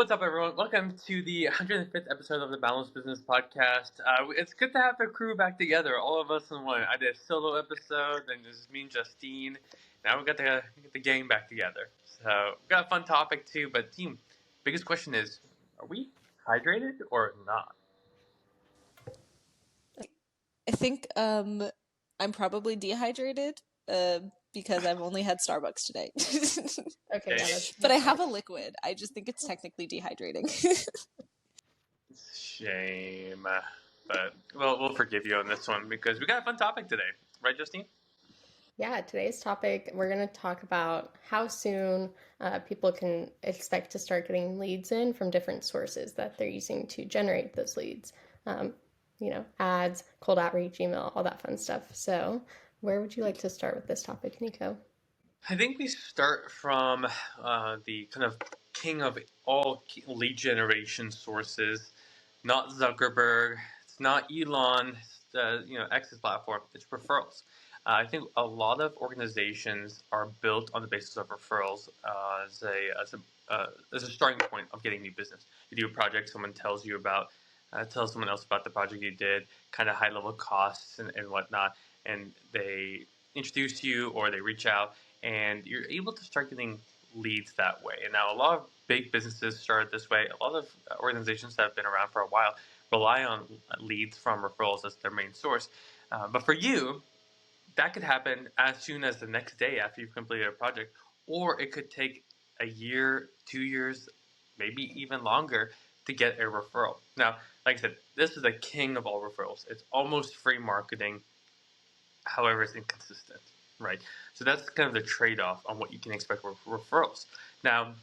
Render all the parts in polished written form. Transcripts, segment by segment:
what's up, everyone? Welcome to the 105th episode of the Balanced Business Podcast. It's good to have the crew back together, all of us in one. I did a solo episode, and this is me and Justine. Now we got the gang back together. So we got a fun topic too. But team, biggest question is: are we hydrated or not? I think I'm probably dehydrated because I've only had Starbucks today. Okay, yeah, that's But I have a liquid. I just think it's technically dehydrating. Shame, but we'll forgive you on this one because we got a fun topic today, right, Justine? yeah. Today's topic, we're going to talk about how soon people can expect to start getting leads in from different sources that they're using to generate those leads. Ads, cold outreach, email, all that fun stuff. So, where would you like to start with this topic, Nico? I think we start from the kind of king of all lead generation sources, not Zuckerberg, it's not Elon, it's X's platform. It's referrals. I think a lot of organizations are built on the basis of referrals as a starting point of getting new business. You do a project, someone tells you about, tell someone else about the project you did, kind of high level costs and whatnot, and they introduce you or they reach out and you're able to start getting leads that way. And now a lot of big businesses started this way. A lot of organizations that have been around for a while rely on leads from referrals as their main source. But for you, that could happen as soon as the next day after you've completed a project, or it could take a year, 2 years, maybe even longer to get a referral. Now, like I said, this is the king of all referrals. It's almost free marketing. However, it's inconsistent, right? So that's kind of the trade-off on what you can expect with referrals. Now,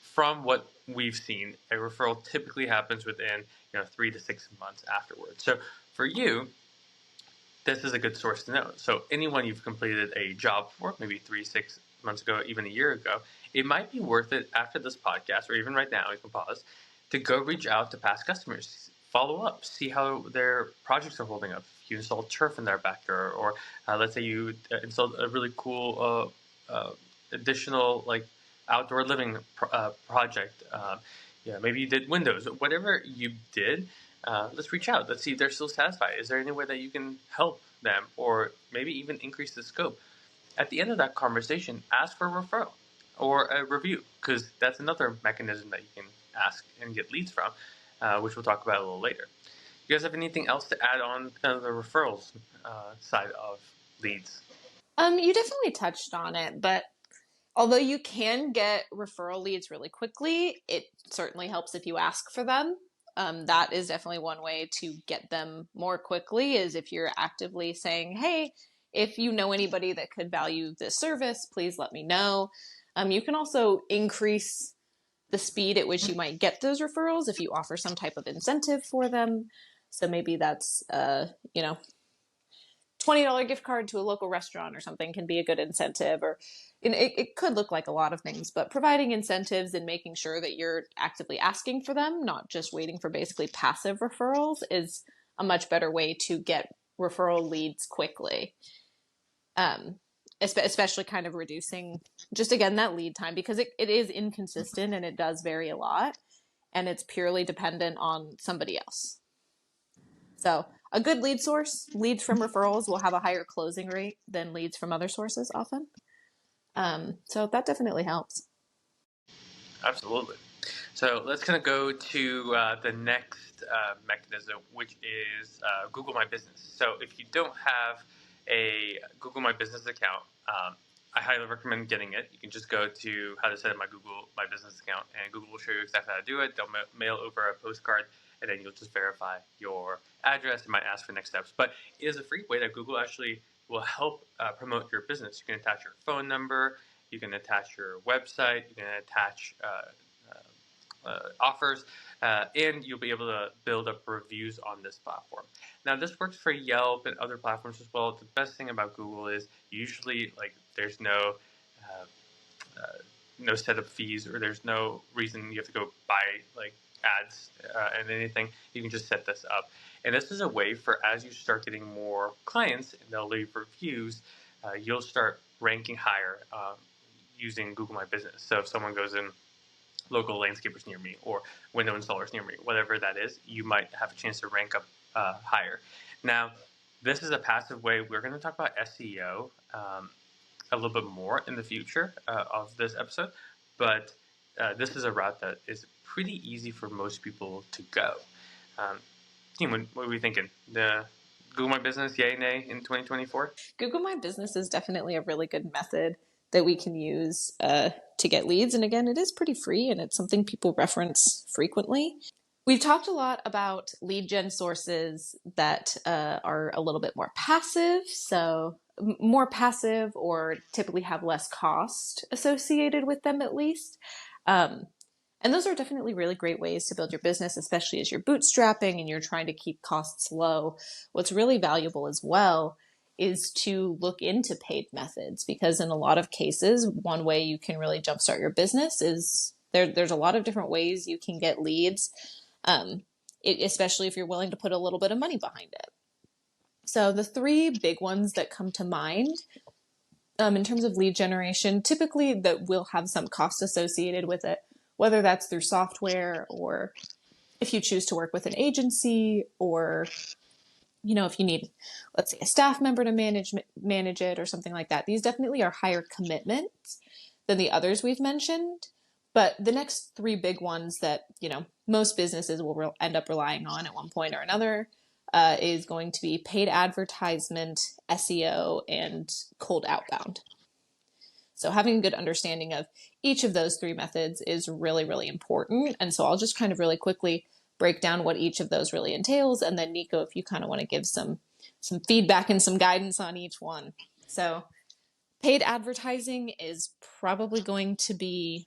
from what we've seen, a referral typically happens within 3 to 6 months afterwards. So for you, this is a good source to know. So anyone you've completed a job for, maybe 3, 6 months ago, even a year ago, it might be worth it after this podcast, or even right now, you can pause, to go reach out to past customers, follow up, see how their projects are holding up. If you installed turf in their backyard, or let's say you installed a really cool additional outdoor living project. Maybe you did windows. Whatever you did, let's reach out. Let's see if they're still satisfied. Is there any way that you can help them, or maybe even increase the scope? At the end of that conversation, ask for a referral or a review, because that's another mechanism that you can ask and get leads from, which we'll talk about a little later. You guys have anything else to add on kind of the referrals side of leads? You definitely touched on it, but although you can get referral leads really quickly, it certainly helps if you ask for them. That is definitely one way to get them more quickly, is if you're actively saying, hey, if you know anybody that could value this service, please let me know. You can also increase the speed at which you might get those referrals if you offer some type of incentive for them. So maybe that's, $20 gift card to a local restaurant or something can be a good incentive, or it could look like a lot of things, but providing incentives and making sure that you're actively asking for them, not just waiting for basically passive referrals, is a much better way to get referral leads quickly. Especially kind of reducing just, again, that lead time, because it is inconsistent and it does vary a lot, and it's purely dependent on somebody else. So a good lead source, leads from referrals, will have a higher closing rate than leads from other sources often. So that definitely helps. Absolutely. So let's kind of go to the next mechanism, which is Google My Business. So if you don't have a Google My Business account, I highly recommend getting it. You can just go to how to set up my Google My Business account, and Google will show you exactly how to do it. They'll mail over a postcard, and then you'll just verify your address. It might ask for next steps, but it is a free way that Google actually will help promote your business. You can attach your phone number, you can attach your website, you can attach offers, and you'll be able to build up reviews on this platform. Now, this works for Yelp and other platforms as well. The best thing about Google is usually there's no setup fees, or there's no reason you have to go buy ads and anything. You can just set this up, and this is a way for, as you start getting more clients and they'll leave reviews, you'll start ranking higher using Google My Business. So if someone goes in local landscapers near me or window installers near me, whatever that is, you might have a chance to rank up higher. Now, this is a passive way. We're going to talk about SEO a little bit more in the future of this episode, but this is a route that is pretty easy for most people to go. What are we thinking? The Google My Business, yay, nay, in 2024? Google My Business is definitely a really good method that we can use to get leads. And again, it is pretty free and it's something people reference frequently. We've talked a lot about lead gen sources that are a little bit more passive. So more passive or typically have less cost associated with them at least. And those are definitely really great ways to build your business, especially as you're bootstrapping and you're trying to keep costs low. What's really valuable as well is to look into paid methods, because in a lot of cases, one way you can really jumpstart your business is there's a lot of different ways you can get leads, especially if you're willing to put a little bit of money behind it. So the three big ones that come to mind in terms of lead generation, typically that will have some cost associated with it, whether that's through software or if you choose to work with an agency, or, if you need, let's say, a staff member to manage it or something like that. These definitely are higher commitments than the others we've mentioned. But the next three big ones that, most businesses will end up relying on at one point or another is going to be paid advertisement, SEO, and cold outbound. So having a good understanding of each of those three methods is really, really important. And so I'll just kind of really quickly break down what each of those really entails. And then Nico, if you kind of want to give some feedback and some guidance on each one. So paid advertising is probably going to be,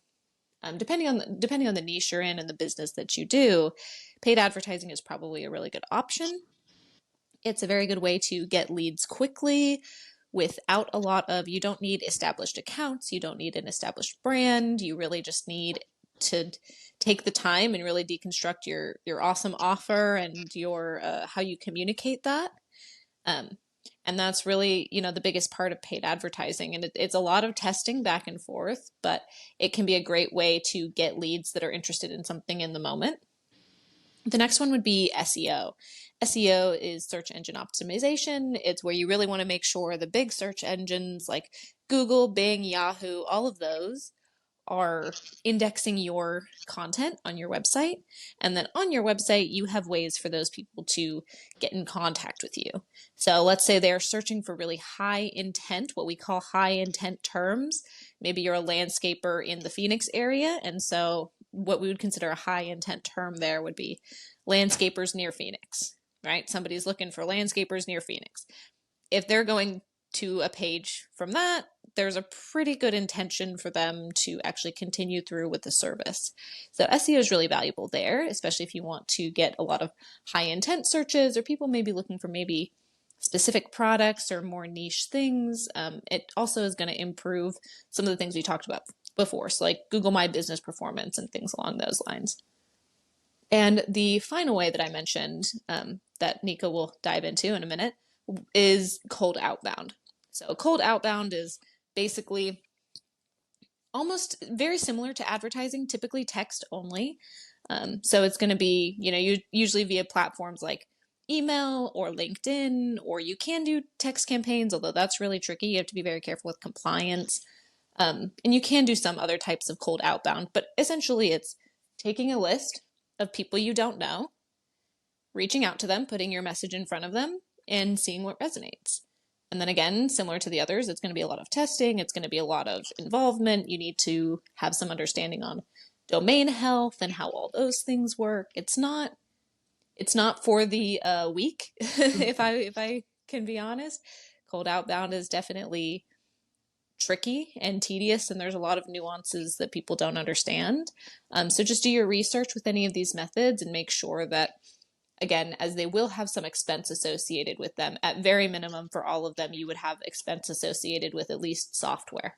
depending on the niche you're in and the business that you do, paid advertising is probably a really good option. It's a very good way to get leads quickly without a lot of, you don't need established accounts, you don't need an established brand, you really just need to take the time and really deconstruct your awesome offer and your how you communicate that. And that's really, the biggest part of paid advertising. And it's a lot of testing back and forth, but it can be a great way to get leads that are interested in something in the moment. The next one would be SEO. SEO is search engine optimization. It's where you really want to make sure the big search engines like Google, Bing, Yahoo, all of those are indexing your content on your website. And then on your website, you have ways for those people to get in contact with you. So let's say they're searching for really high intent, what we call high intent terms. Maybe you're a landscaper in the Phoenix area. And so what we would consider a high intent term there would be landscapers near Phoenix, right? Somebody's looking for landscapers near Phoenix. If they're going to a page from that, there's a pretty good intention for them to actually continue through with the service. So SEO is really valuable there, especially if you want to get a lot of high intent searches or people may be looking for maybe specific products or more niche things. It also is going to improve some of the things we talked about before, so like Google My Business performance and things along those lines. And the final way that I mentioned that Nico will dive into in a minute is cold outbound. So cold outbound is basically almost very similar to advertising, typically text only. So it's going to be, usually via platforms like email or LinkedIn, or you can do text campaigns, although that's really tricky. You have to be very careful with compliance. And you can do some other types of cold outbound, but essentially it's taking a list of people you don't know, reaching out to them, putting your message in front of them, and seeing what resonates. And then again, similar to the others, it's going to be a lot of testing. It's going to be a lot of involvement. You need to have some understanding on domain health and how all those things work. It's not for the weak, if I can be honest. Cold outbound is definitely tricky and tedious, and there's a lot of nuances that people don't understand. So just do your research with any of these methods and make sure that, again, as they will have some expense associated with them, at very minimum for all of them, you would have expense associated with at least software.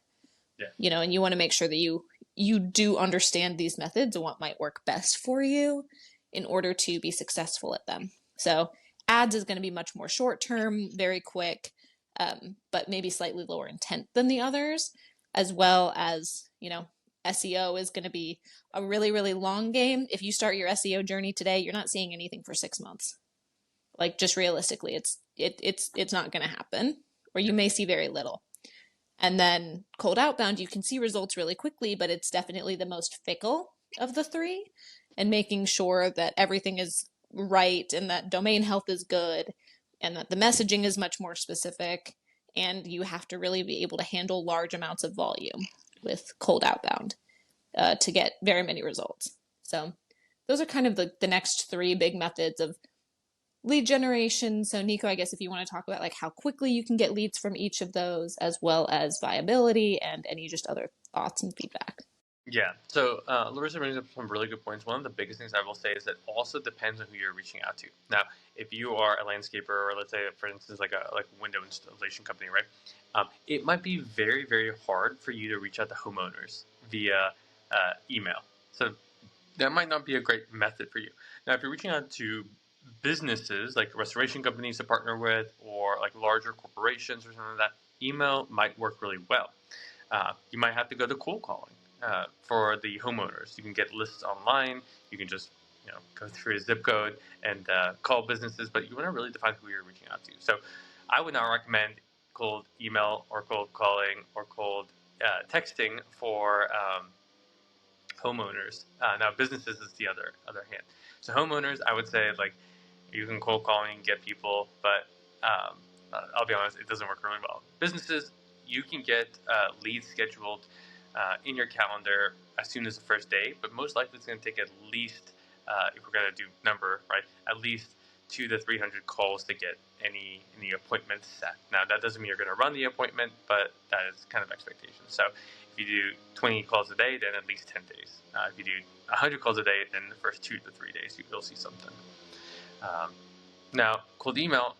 Yeah. And you want to make sure that you do understand these methods and what might work best for you in order to be successful at them. So ads is going to be much more short term, very quick, but maybe slightly lower intent than the others, as well as, SEO is going to be a really, really long game. If you start your SEO journey today, you're not seeing anything for 6 months. Like, just realistically, it's not going to happen, or you may see very little. And then cold outbound, you can see results really quickly, but it's definitely the most fickle of the three, and making sure that everything is right and that domain health is good and that the messaging is much more specific, and you have to really be able to handle large amounts of volume with cold outbound to get very many results. So those are kind of the next three big methods of lead generation. So Nico, I guess if you want to talk about like how quickly you can get leads from each of those, as well as viability and any just other thoughts and feedback. Yeah. So Larissa brings up some really good points. One of the biggest things I will say is that also depends on who you're reaching out to. Now, if you are a landscaper, or let's say, for instance, like a window installation company, right? It might be very, very hard for you to reach out to homeowners via email. So that might not be a great method for you. Now, if you're reaching out to businesses like restoration companies to partner with, or like larger corporations or something like that, email might work really well. You might have to go to cold calling for the homeowners. You can get lists online. You can just go through a zip code and call businesses, but you want to really define who you're reaching out to. So I would not recommend cold email or cold calling or cold texting for homeowners. Now businesses is the other hand. So homeowners, I would say, like, you can cold call and get people, but I'll be honest, it doesn't work really well. Businesses, you can get leads scheduled in your calendar as soon as the first day, but most likely it's going to take at least, if we're going to do number, right, at least 200 to 300 calls to get any appointment set. Now, that doesn't mean you're going to run the appointment, but that is kind of expectation. So if you do 20 calls a day, then at least 10 days. If you do 100 calls a day, then the first 2 to 3 days you'll see something. Now, cold email,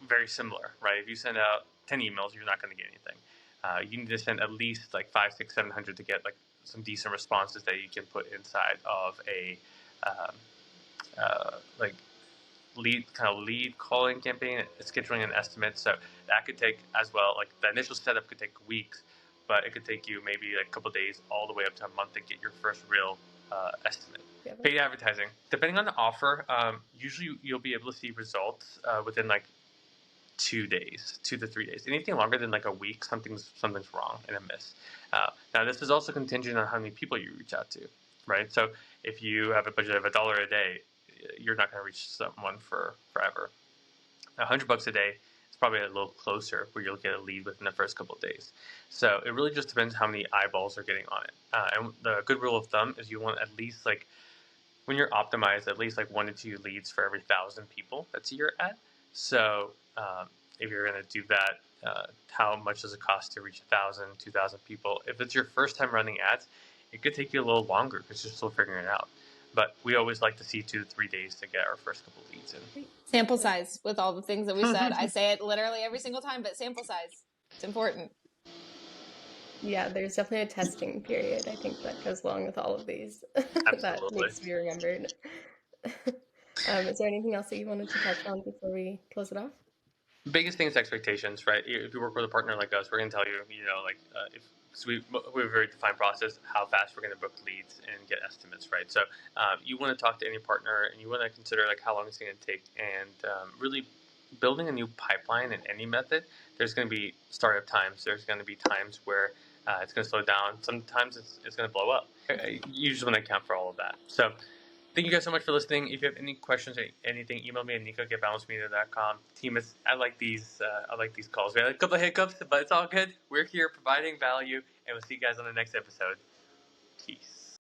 very similar, right? If you send out 10 emails, you're not going to get anything. You need to send at least like 500, 600, 700 to get like some decent responses that you can put inside of a like lead calling campaign, scheduling an estimate. So that could take as well. Like the initial setup could take weeks, but it could take you maybe like a couple days, all the way up to a month to get your first real estimate. Paid advertising, depending on the offer, usually you'll be able to see results within like 2 days, 2 to 3 days. Anything longer than like a week, something's wrong and a miss. Now this is also contingent on how many people you reach out to, right? So if you have a budget of $1 a day, you're not going to reach someone for forever. $100 a day is probably a little closer, where you'll get a lead within the first couple of days. So it really just depends how many eyeballs are getting on it. And the good rule of thumb is you want at least, like, when you're optimized, at least like 1 to 2 leads for every 1,000 people that see your ad. So if you're going to do that, how much does it cost to reach 1,000, 2,000 people? If it's your first time running ads, it could take you a little longer because you're still figuring it out. But we always like to see 2 to 3 days to get our first couple leads in. Sample size with all the things that we said. I say it literally every single time, but sample size, it's important. Yeah, there's definitely a testing period, I think, that goes along with all of these. That needs to be remembered. Is there anything else that you wanted to touch on before we close it off? Biggest thing is expectations, right? If you work with a partner like us, we're going to tell you, so we have a very defined process, how fast we're going to book leads and get estimates, right? So you want to talk to any partner, and you want to consider like how long it's going to take, and really building a new pipeline in any method. There's going to be startup times. There's going to be times where it's going to slow down. Sometimes it's going to blow up. You just want to account for all of that. So thank you guys so much for listening. If you have any questions or anything, email me at nico@balancemedia.com. Team, I like these calls. We had a couple of hiccups, but it's all good. We're here providing value, and we'll see you guys on the next episode. Peace.